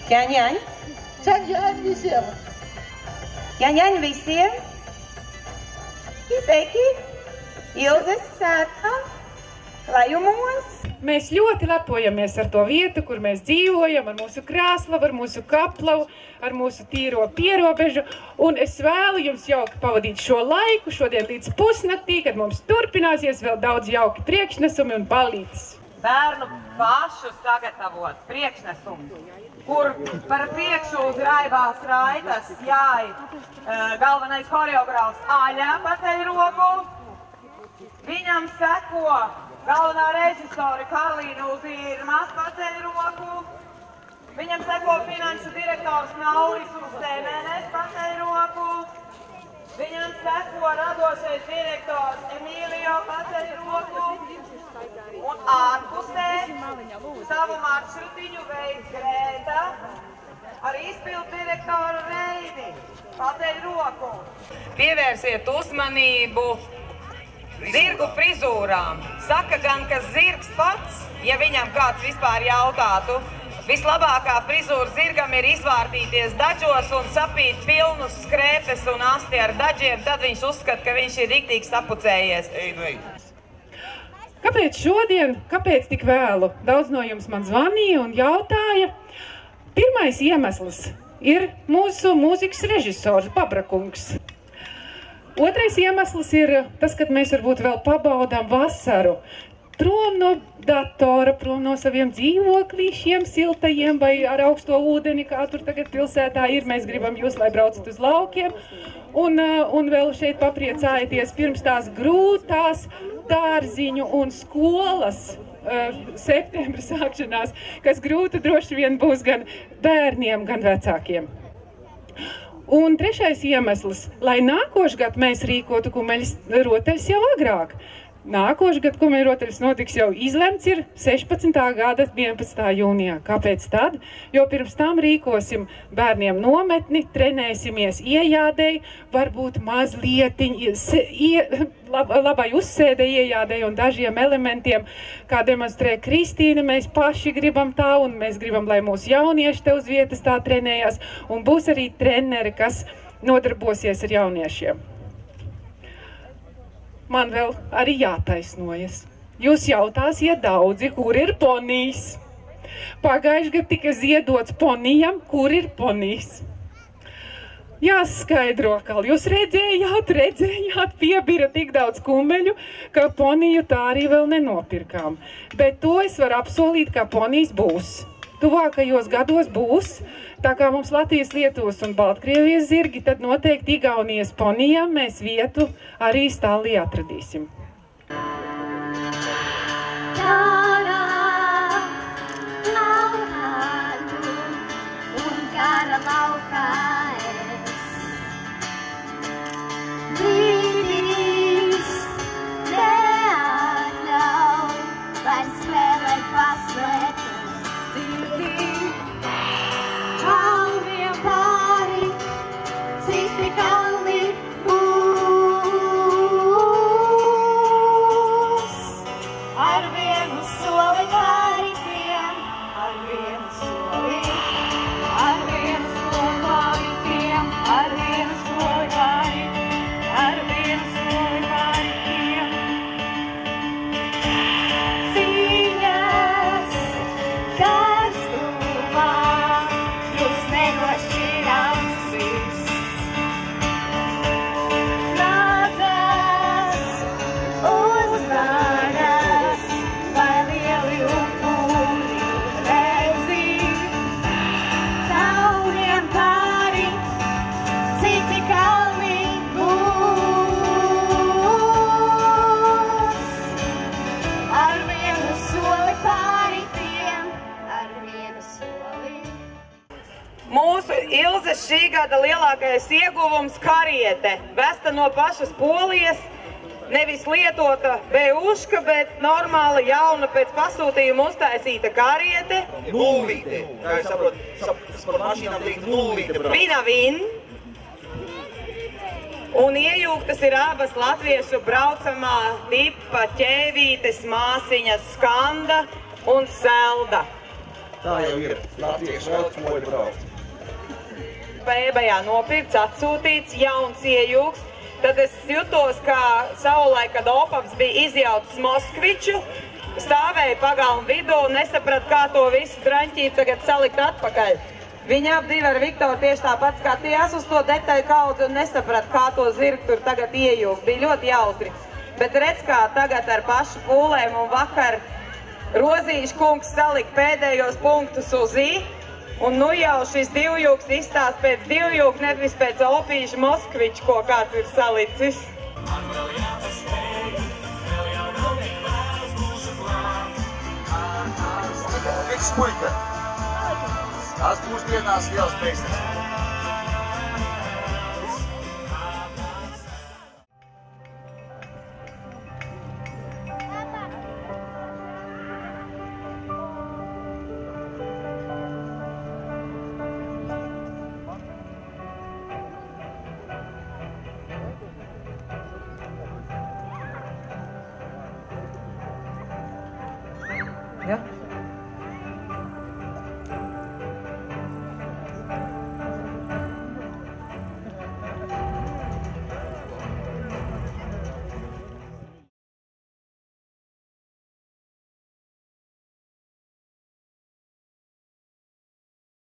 Jaņ visiem. Jaņ visiem. Sveiki. Ilzes sētā. Lajumos. Mēs ļoti lepojamies ar to vietu, kur mēs dzīvojam, ar mūsu krāslavu, ar mūsu kaplavu, ar mūsu tīro pierobežu. Un es vēlu jums jauki pavadīt šo laiku, šodien līdz pusnaktī, kad mums turpināsies vēl daudz jauki priekšnesumi un balītes. Bērnu pašu sagatavot priekšnesumu, kur par priekšu graibās raitas jāj galvenais horeogrāfs Aļa paceļ roku. Viņam seko galvenā režisore Karlīna Uzirmas paceļ roku. Viņam seko finanšu direktors Nauris Uztemenes paceļ roku. Viņam seko radošais direktors Emīlio paceļ roku. Un ārpusē savu maršrutiņu veids Grēta ar izpildu direktoru Reini. Paceļ roku. Pievērsiet uzmanību zirgu frizūrām. Saka gan, ka zirgs pats, ja viņam kāds vispār jautātu, vislabākā frizūra zirgam ir izvārtīties dažos un sapīt pilnus skrēpes un asti ar dažiem, tad viņš uzskata, ka viņš ir riktīgi sapucējies. Kāpēc šodien, kāpēc tik vēlu? Daudz no jums man zvanīja un jautāja. Pirmais iemesls ir mūsu mūzikas režisors Babrakungs. Otrais iemesls ir tas, ka mēs varbūt vēl pabaudām vasaru. Prom no datora, prom no saviem dzīvoklīšiem, siltajiem vai ar augsto ūdeni, kā tur tagad pilsētā ir. Mēs gribam jūs, lai braucat uz laukiem. Un vēl šeit papriecājieties pirms tās grūtās dārziņu un skolas septembra sākšanās, kas grūta droši vien būs gan bērniem, gan vecākiem. Un trešais iemesls, lai nākošgad mēs rīkotu kumeļas rotaļas jau agrāk. Nākošgad kumeļa rotaļas notiks jau izlemts ir 16. gada 11. jūnijā. Kāpēc tad? Jo pirms tam rīkosim bērniem nometni, trenēsimies iejādēji, varbūt mazlietiņ labai uzsēdē iejādēji un dažiem elementiem, kā demonstrē Kristīna, mēs paši gribam tā un mēs gribam, lai mūsu jaunieši te uz vietas tā trenējās. Un būs arī treneri, kas nodarbosies ar jauniešiem. Man vēl arī jātaisnojas. Jūs jautāsiet daudzi, kur ir ponijs. Pagājuši gadu tika ziedots ponijam, kur ir ponijs. Jāskaidro, ka jūs redzējāt, piebira tik daudz kumeļu, ka poniju tā arī vēl nenopirkām. Bet to es varu apsolīt, ka ponijs būs. Tuvākajos gados būs, tā kā mums Latvijas, Lietuvas un Baltkrievijas zirgi, tad noteikti Igaunijas ponijam mēs vietu arī stālī atradīsim. Mūsu Ilzes šī gada lielākais ieguvums kariete, vesta no pašas Polijas, nevis lietota beuška, bet normāla jauna pēc pasūtījuma uztaisīta kariete. Nullīte, kā jūs saprotat, par mašīnām teikt nullīte. Vinavin. Un iejūgtas ir abas latviešu braucamā tipa ķēvītes māsiņas Skanda un Selda. Tā jau ir. Latviešu automoļu braukt. Pēbējā nopirkts, atsūtīts, jauns iejūgs. Tad es jutos, kā savulaik, kad Opaps bija izjauts Moskviču, stāvēja pagalmu vidū un nesapratu, kā to visu draņķību tagad salikt atpakaļ. Viņi ap divi ar Viktoru tieši tāpat skatījās uz to detaļu kaudzi un nesapratu, kā to zirgu tur tagad iejūgt. Bija ļoti jautri. Bet redz, kā tagad ar pašu pūlēm un vakar Rozīšu kungs salika pēdējos punktus uz I. Un nu jau šis divjūks izstāst pēc divjūka, nevis pēc Opīša Moskviča, ko kāds ir salicis. Viks puika. Tās būs dienās liels meistars. Ja?